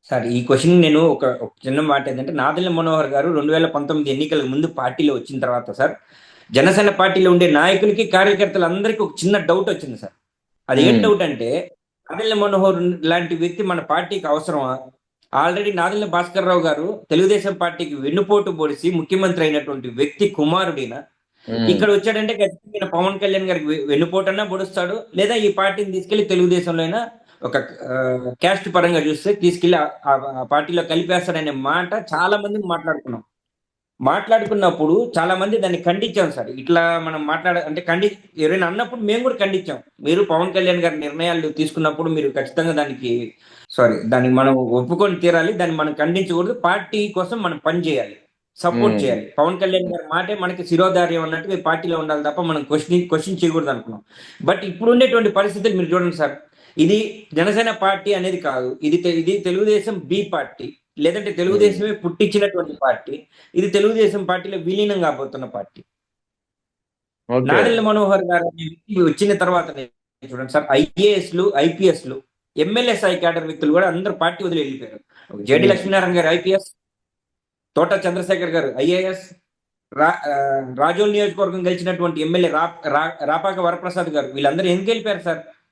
Sir ఈ question నేను ఒక చిన్న మాట ఏంటంటే నాదెళ్ల మనోహర్ గారు 2019 ఎన్నికలకు ముందు పార్టీలో వచ్చిన తర్వాత సార్ జనసేన పార్టీలో ఉండే నాయకులకి కార్యకర్తలందరికీ ఒక చిన్న డౌట్ వచ్చింది సార్. అది ఏం ఉమ్, డౌట్ అంటే నాదెళ్ల మనోహర్ లాంటి వ్యక్తి మన పార్టీకి అవసరమా? ఆల్రెడీ నాదెళ్ల భాస్కర్ రావు గారు తెలుగుదేశం పార్టీకి వెన్నుపోటు పొడిచి ముఖ్యమంత్రి అయినటువంటి వ్యక్తి కుమారుడిన ఉమ్. ఇక్కడ వచ్చాడంటే ఖచ్చితంగా ఈయన పవన్ కళ్యాణ్ గారికి వెన్నుపోటన్నా పొడుస్తాడు, లేదా ఈ పార్టీని తీసుకెళ్లి తెలుగుదేశంలో అయినా ఒక క్యాస్ట్ పరంగా చూస్తే తీసుకెళ్లి ఆ పార్టీలో కలిపేస్తాడనే మాట చాలా మంది మాట్లాడుకున్నప్పుడు చాలా మంది దాన్ని ఖండించాం సార్. ఇట్లా మనం అంటే ఎవరైనా అన్నప్పుడు మేము కూడా ఖండించాం. మీరు పవన్ కళ్యాణ్ గారి నిర్ణయాలు తీసుకున్నప్పుడు మీరు ఖచ్చితంగా దానికి మనం ఒప్పుకొని తీరాలి, దాన్ని మనం ఖండించకూడదు, పార్టీ కోసం మనం పని చేయాలి, సపోర్ట్ ఉమ్. చేయాలి. పవన్ కళ్యాణ్ గారి మాటే మనకి శిరోధార్యం అన్నట్టుగా ఈ పార్టీలో ఉండాలి తప్ప మనం క్వశ్చన్ చేయకూడదు అనుకున్నాం. బట్ ఇప్పుడు ఉండేటువంటి పరిస్థితులు మీరు చూడండి సార్. ఇది జనసేన పార్టీ అనేది కాదు, ఇది తెలుగుదేశం బి పార్టీ, లేదంటే ఉమ్. తెలుగుదేశమే పుట్టించినటువంటి పార్టీ. ఇది తెలుగుదేశం పార్టీలో విలీనం కాబోతున్న పార్టీ. ఓకే. నాదెళ్ల మనోహర్ గారు అనే వ్యక్తి వచ్చిన తర్వాత చూడండి సార్, ఐఏఎస్లు ఐపీఎస్లు ఎమ్మెల్యే స్థాయి క్యాడర్ వ్యక్తులు కూడా అందరూ పార్టీ వదిలి వెళ్ళిపోయారు. జేడి ఉమ్. లక్ష్మీనారాయణ గారు ఐపీఎస్, తోట చంద్రశేఖర్ గారు ఐఏఎస్, రాజోల్ నియోజకవర్గం గెలిచినటువంటి ఎమ్మెల్యే రాపాక వరప్రసాద్ గారు, వీళ్ళందరూ ఎందుకు వెళ్ళిపోయారు సార్?